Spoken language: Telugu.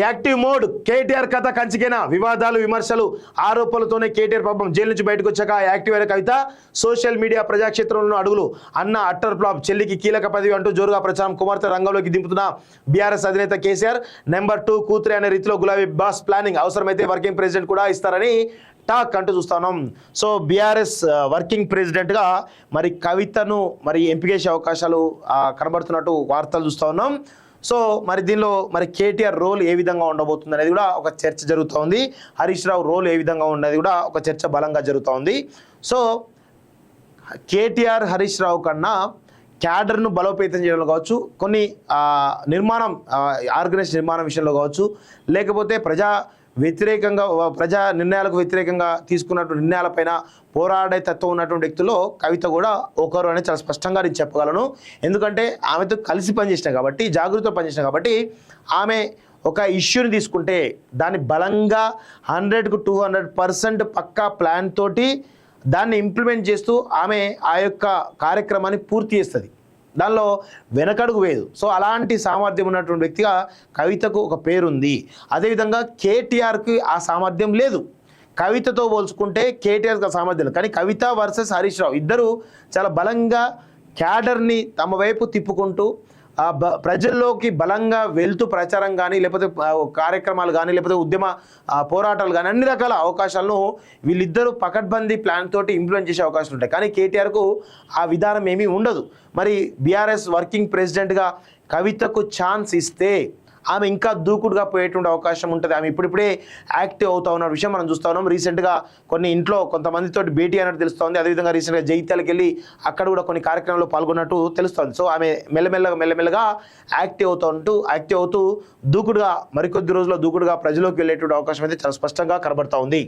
యాక్టివ్ మోడ్ కేటీఆర్ కథ కంచికేనా వివాదాలు విమర్శలు ఆరోపణలతోనే కేటీఆర్ పాపం జైలు నుంచి బయటకు వచ్చాక యాక్టివ్ అయిన కవిత సోషల్ మీడియా ప్రజాక్షేత్రంలో అడుగులు అన్న అట్టర్ ఫ్లాప్ చెల్లికి కీలక పదవి అంటూ జోరుగా ప్రచారం కుమార్తె రంగంలోకి దింపుతున్న బీఆర్ఎస్ అధినేత కేసీఆర్ నెంబర్ 2 కూతురే అనే రీతిలో గులాబీ బాస్ ప్లానింగ్ అవసరమైతే వర్కింగ్ ప్రెసిడెంట్ కూడా ఇస్తారని టాక్ అంటూ చూస్తున్నాం. సో బీఆర్ఎస్ వర్కింగ్ ప్రెసిడెంట్గా మరి కవితను మరి ఎంపిక చేసే అవకాశాలు కనబడుతున్నట్టు వార్తలు చూస్తూ ఉన్నాం. సో మరి దీనిలో మరి కేటీఆర్ రోల్ ఏ విధంగా ఉండబోతుంది అనేది కూడా ఒక చర్చ జరుగుతూ ఉంది. హరీష్ రావు రోల్ ఏ విధంగా ఉన్నది కూడా ఒక చర్చ బలంగా జరుగుతూ ఉంది. సో కేటీఆర్ హరీష్ రావు కన్నా క్యాడర్ను బలోపేతం చేయడంలో కావచ్చు, కొన్ని నిర్మాణం ఆర్గనైజ్ నిర్మాణం విషయంలో కావచ్చు, లేకపోతే ప్రజా నిర్ణయాలకు వ్యతిరేకంగా తీసుకున్నటువంటి నిర్ణయాలపైన పోరాడే తత్వం ఉన్నటువంటి వ్యక్తుల్లో కవిత కూడా ఒకరు అనేది చాలా స్పష్టంగా నేను చెప్పగలను. ఎందుకంటే ఆమెతో కలిసి పనిచేసిన కాబట్టి, జాగృతితో పనిచేసిన కాబట్టి, ఆమె ఒక ఇష్యూని తీసుకుంటే దాన్ని బలంగా 100కు 200% పక్కా ప్లాన్ తోటి దాన్ని ఇంప్లిమెంట్ చేస్తూ ఆమె ఆ యొక్క కార్యక్రమాన్ని పూర్తి చేస్తుంది. దానిలో వెనకడుగు వేయదు. సో అలాంటి సామర్థ్యం ఉన్నటువంటి వ్యక్తిగా కవితకు ఒక పేరుంది. అదేవిధంగా కేటీఆర్కి ఆ సామర్థ్యం లేదు. కవితతో పోల్చుకుంటే కేటీఆర్కి ఆ సామర్థ్యం లేదు. కానీ కవిత వర్సెస్ హరీష్ రావు ఇద్దరు చాలా బలంగా క్యాడర్ని తమ వైపు తిప్పుకుంటూ ప్రజల్లోకి బలంగా వెళ్తూ ప్రచారం కానీ, లేకపోతే కార్యక్రమాలు కానీ, లేకపోతే ఉద్యమ పోరాటాలు కానీ అన్ని రకాల అవకాశాలను వీళ్ళిద్దరూ పకడ్బందీ ప్లాన్ తోటి ఇంప్లిమెంట్ చేసే అవకాశాలు ఉంటాయి. కానీ కేటీఆర్కు ఆ విధానం ఏమీ ఉండదు. మరి బీఆర్ఎస్ వర్కింగ్ ప్రెసిడెంట్గా కవితకు ఛాన్స్ ఇస్తే ఆమె ఇంకా దూకుడుగా పోయేటువంటి అవకాశం ఉంటుంది. ఆమె ఇప్పుడిప్పుడే యాక్టివ్ అవుతా ఉన్న విషయం మనం చూస్తూ ఉన్నాం. రీసెంట్గా కొన్ని ఇంట్లో కొంతమందితో భేటీ అన్నట్టు తెలుస్తోంది. అదేవిధంగా రీసెంట్గా జైత్యాలకు వెళ్ళి అక్కడ కూడా కొన్ని కార్యక్రమాల్లో పాల్గొన్నట్టు తెలుస్తోంది. సో ఆమె మెల్లమెల్లగా యాక్టివ్ అవుతూ దూకుడుగా మరికొద్ది రోజుల్లో దూకుడుగా ప్రజలోకి వెళ్ళేటువంటి అవకాశం అయితే చాలా స్పష్టంగా కనబడతా ఉంది.